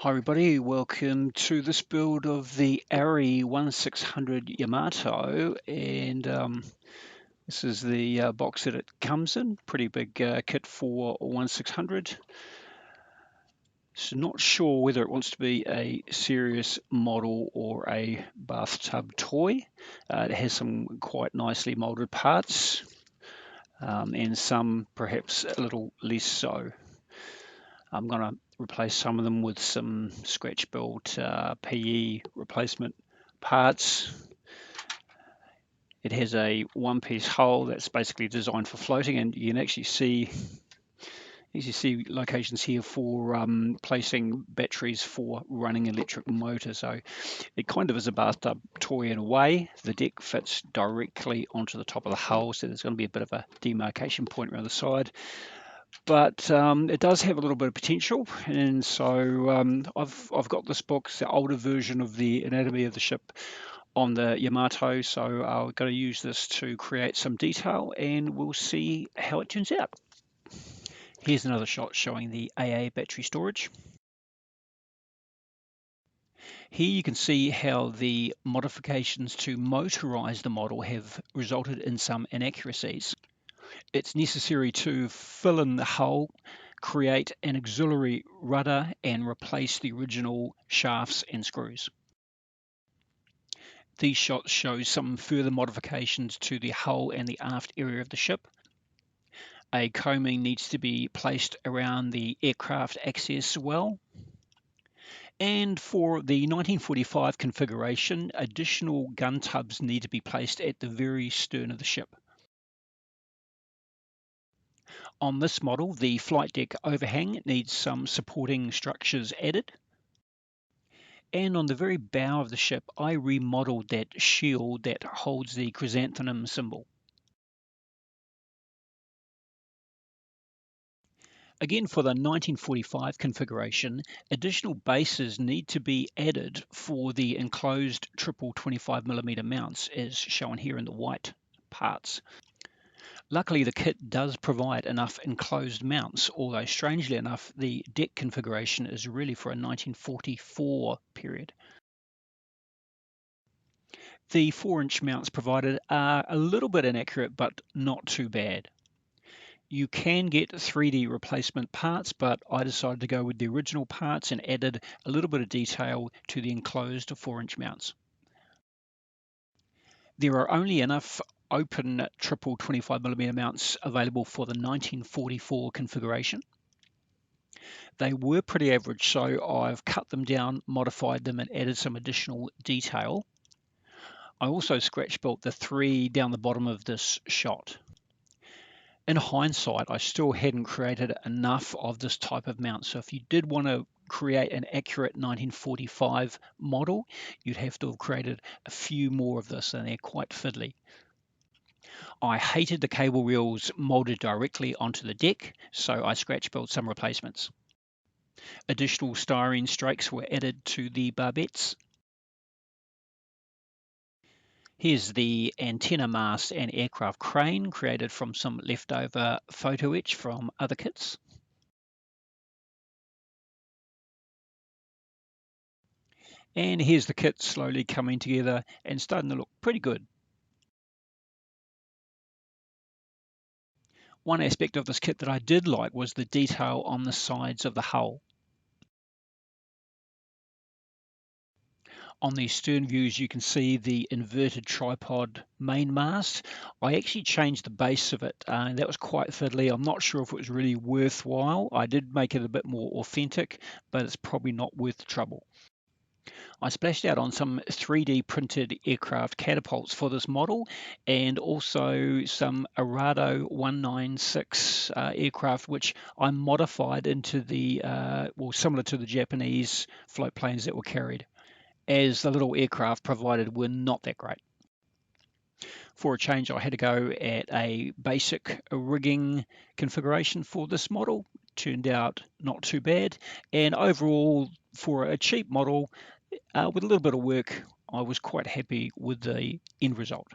Hi everybody, welcome to this build of the ARII 1600 Yamato, and this is the box that it comes in. Pretty big kit for 1600. So not sure whether it wants to be a serious model or a bathtub toy. It has some quite nicely molded parts, and some perhaps a little less so. I'm going to replace some of them with some scratch built PE replacement parts. It has a one-piece hull that's basically designed for floating, and you can actually see locations here for placing batteries for running electric motor. So it kind of is a bathtub toy in a way. The deck fits directly onto the top of the hull, so there's going to be a bit of a demarcation point around the side. But it does have a little bit of potential, and so I've got this book, it's the older version of the anatomy of the ship on the Yamato, so I'm going to use this to create some detail, and we'll see how it turns out. Here's another shot showing the AA battery storage. Here you can see how the modifications to motorize the model have resulted in some inaccuracies. It's necessary to fill in the hull, create an auxiliary rudder, and replace the original shafts and screws. These shots show some further modifications to the hull and the aft area of the ship. A coaming needs to be placed around the aircraft access well. And for the 1945 configuration, additional gun tubs need to be placed at the very stern of the ship. On this model, the flight deck overhang needs some supporting structures added. And on the very bow of the ship, I remodeled that shield that holds the chrysanthemum symbol. Again, for the 1945 configuration, additional bases need to be added for the enclosed triple 25mm mounts, as shown here in the white parts. Luckily, the kit does provide enough enclosed mounts, although strangely enough, the deck configuration is really for a 1944 period. The 4-inch mounts provided are a little bit inaccurate, but not too bad. You can get 3D replacement parts, but I decided to go with the original parts and added a little bit of detail to the enclosed 4-inch mounts. There are only enough open triple 25mm mounts available for the 1944 configuration. They were pretty average, so I've cut them down, modified them, and added some additional detail. I also scratch built the 3 down the bottom of this shot. In hindsight, I still hadn't created enough of this type of mount. So if you did want to create an accurate 1945 model, you'd have to have created a few more of this, and they're quite fiddly. I hated the cable reels molded directly onto the deck, so I scratch built some replacements. Additional styrene strakes were added to the barbettes. Here's the antenna mast and aircraft crane created from some leftover photo etch from other kits. And here's the kit slowly coming together and starting to look pretty good. One aspect of this kit that I did like was the detail on the sides of the hull. On the stern views, you can see the inverted tripod main mast. I actually changed the base of it, and that was quite fiddly. I'm not sure if it was really worthwhile. I did make it a bit more authentic, but it's probably not worth the trouble. I splashed out on some 3D printed aircraft catapults for this model, and also some ARII 196 aircraft, which I modified into the, similar to the Japanese float planes that were carried, as the little aircraft provided were not that great. For a change, I had to go at a basic rigging configuration for this model. Turned out not too bad, and overall, for a cheap model, with a little bit of work, I was quite happy with the end result.